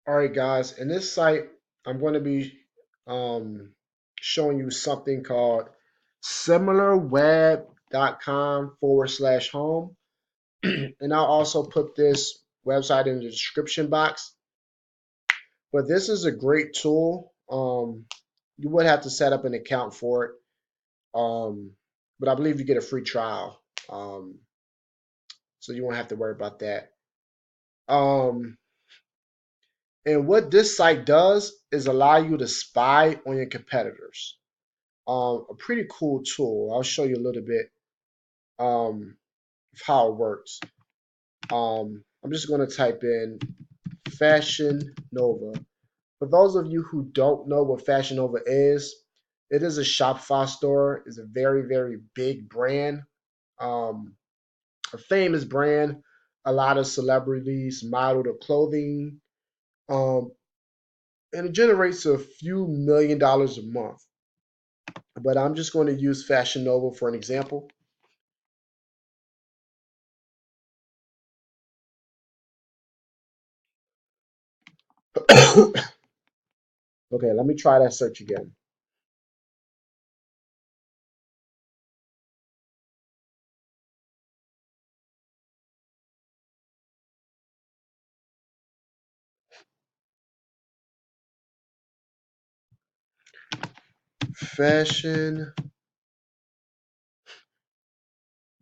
All right, guys. In this site, I'm going to be um, showing you something called similarweb.com/home. And I'll also put this website in the description box. But this is a great tool. You would have to set up an account for it. But I believe you get a free trial. Um, so you won't have to worry about that. Um, and what this site does is allow you to spy on your competitors. A pretty cool tool. I'll show you a little bit of how it works. I'm just going to type in Fashion Nova. For those of you who don't know what Fashion Nova is, it is a Shopify store. It's a very, very big brand, um, a famous brand. A lot of celebrities model their clothing, um, and it generates a few $1 million a month. But I'm just going to use Fashion Nova for an example. Okay, let me try that search again. Fashion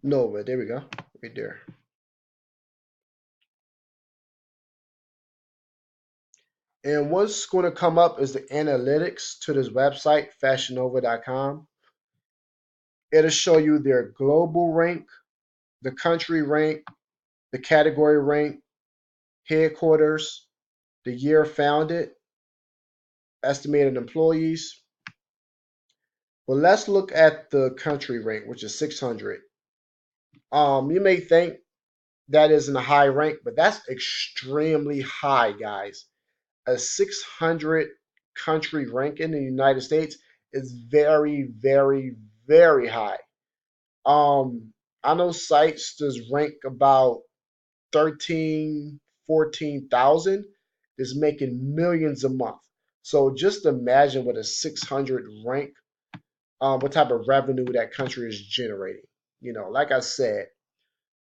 Nova. There we go. Right there. And what's going to come up is the analytics to this website, fashionnova.com. It'll show you their global rank, the country rank, the category rank, headquarters, the year founded, estimated employees. Well, let's look at the country rank, which is 600. You may think that isn't a high rank, but that's extremely high, guys. A 600 country rank in the United States is very, very, very high. I know sites just rank about 13, 14,000 is making millions a month. So just imagine with a 600 rank, what type of revenue that country is generating. Like I said,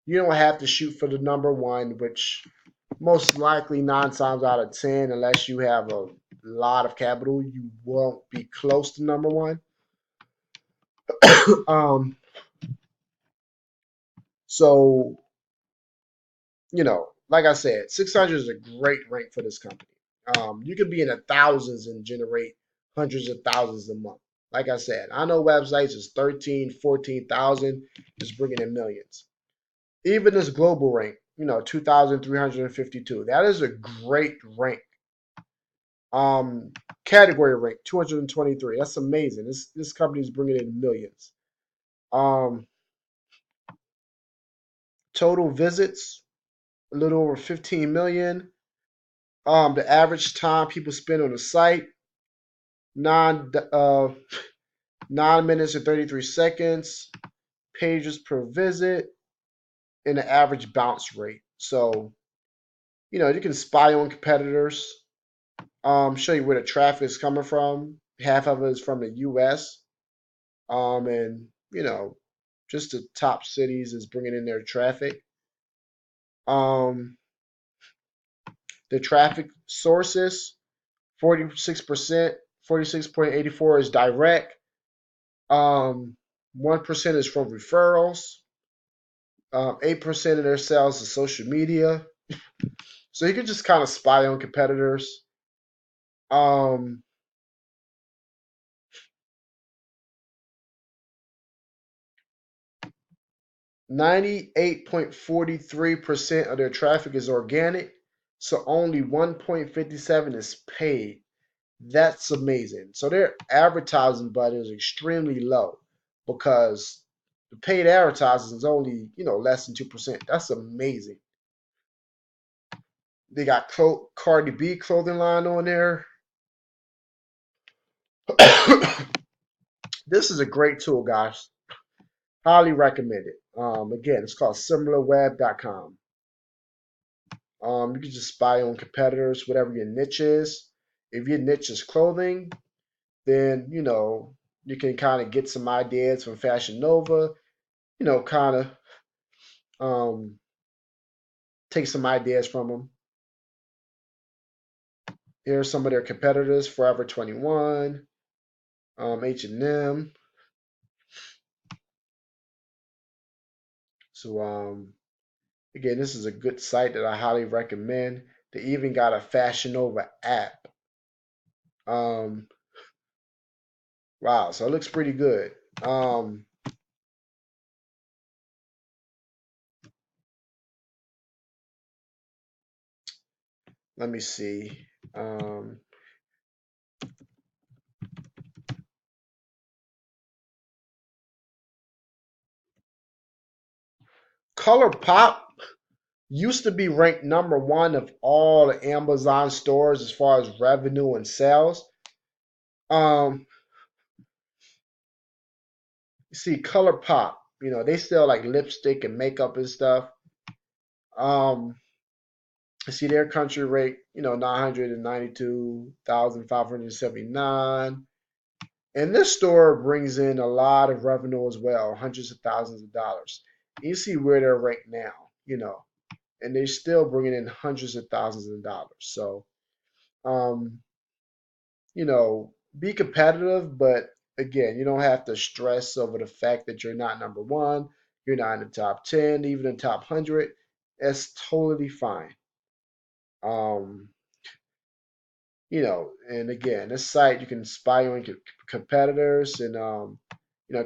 you don't have to shoot for the number one, which most likely 9 times out of 10, unless you have a lot of capital, you won't be close to number one. um, so, like I said, 600 is a great rank for this company. You could be in the thousands and generate hundreds of thousands a month. Like I said, I know websites is 13, 14,000 is bringing in millions. Even this global rank, 2,352. That is a great rank. Um, Category rank 223. That's amazing. This company is bringing in millions. Um, Total visits a little over 15 million. The average time people spend on the site 9 minutes and 33 seconds. Pages per visit and the average bounce rate. So you can spy on competitors. Show you where the traffic is coming from. Half of it is from the U.S. And just the top cities is bringing in their traffic. Um, the traffic sources, 46%, 46.84 is direct. 1% is from referrals. 8% of their sales is social media. So you can just kind of spy on competitors. Um, 98.43% of their traffic is organic, so only 1.57 is paid. That's amazing. So their advertising budget is extremely low because the paid advertising is only, less than 2%. That's amazing. They got Cardi B clothing line on there. This is a great tool, guys. Highly recommend it. Again, it's called similarweb.com. You can just spy on competitors, whatever your niche is. If your niche is clothing, then you can kind of get some ideas from Fashion Nova. Kind of take some ideas from them. Here are some of their competitors: Forever 21, H&M. So again, this is a good site that I highly recommend. They even got a Fashion Nova app. Um, wow, so it looks pretty good. Let me see. Um, ColourPop used to be ranked #1 of all the Amazon stores as far as revenue and sales. Um, you see, ColourPop, they sell like lipstick and makeup and stuff. Um, you see their country rate, 992,579. And this store brings in a lot of revenue as well, hundreds of thousands of dollars. You see where they're ranked now, and they're still bringing in hundreds of thousands of dollars. So, um, be competitive, but again, you don't have to stress over the fact that you're not #1, you're not in the top 10, even in the top 100. That's totally fine. Um, and again, this site you can spy on competitors and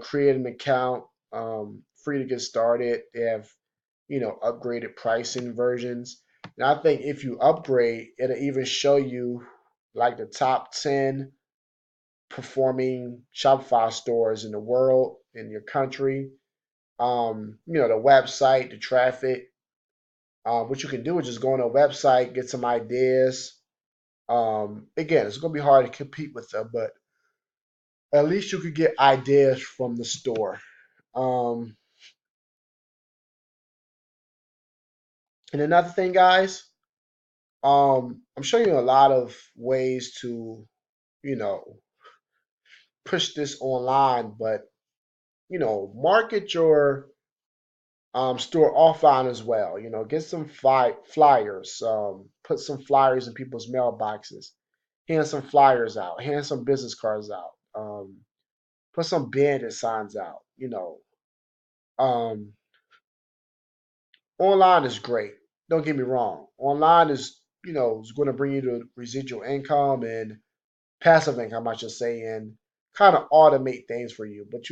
create an account, free to get started. They have upgraded pricing versions. And I think if you upgrade, it'll even show you like the top 10 performing Shopify stores in the world, in your country. The website, the traffic. What you can do is just go on a website, get some ideas. Again, it's gonna be hard to compete with them, but at least you could get ideas from the store. Um, and another thing, guys, I'm showing you a lot of ways to, you know, push this online, but market your store offline as well. Get some flyers, put some flyers in people's mailboxes, hand some flyers out, hand some business cards out, put some bandit signs out. Um, Online is great. Don't get me wrong. Online is going to bring you to residual income and passive income, I should say, and kind of automate things for you. But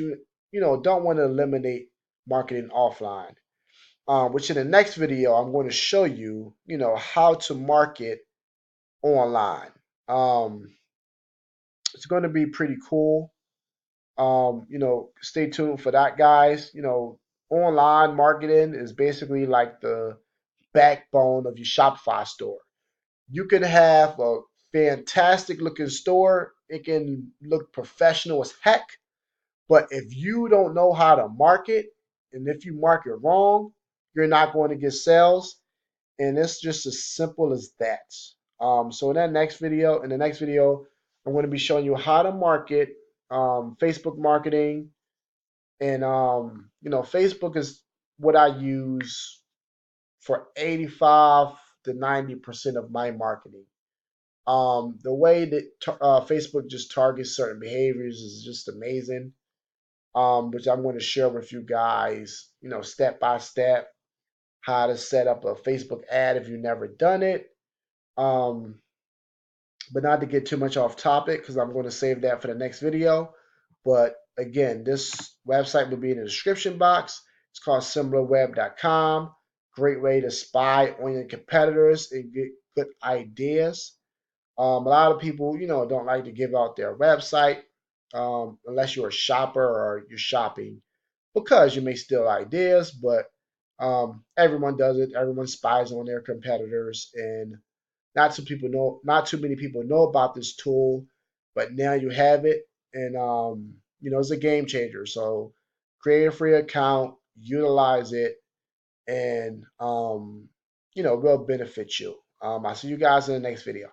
don't want to eliminate marketing offline. Which in the next video, I'm going to show you, how to market online. Um, it's going to be pretty cool. Stay tuned for that, guys. Online marketing is basically like the backbone of your Shopify store. You can have a fantastic looking store. It can look professional as heck. But if you don't know how to market, and if you market wrong, you're not going to get sales. And it's just as simple as that. So in the next video, I'm going to be showing you how to market Facebook marketing. And Facebook is what I use for 85 to 90% of my marketing. The way that Facebook just targets certain behaviors is just amazing, which I'm going to share with you guys, step by step, how to set up a Facebook ad if you've never done it. Um, but not to get too much off topic because I'm going to save that for the next video. But again, this website will be in the description box. It's called similarweb.com. Great way to spy on your competitors and get good ideas. A lot of people, don't like to give out their website unless you're a shopper or you're shopping because you may steal ideas, but everyone does it. Everyone spies on their competitors, and not too many people know about this tool, but now you have it, and it's a game changer. So create a free account, utilize it, and will benefit you. I'll see you guys in the next video.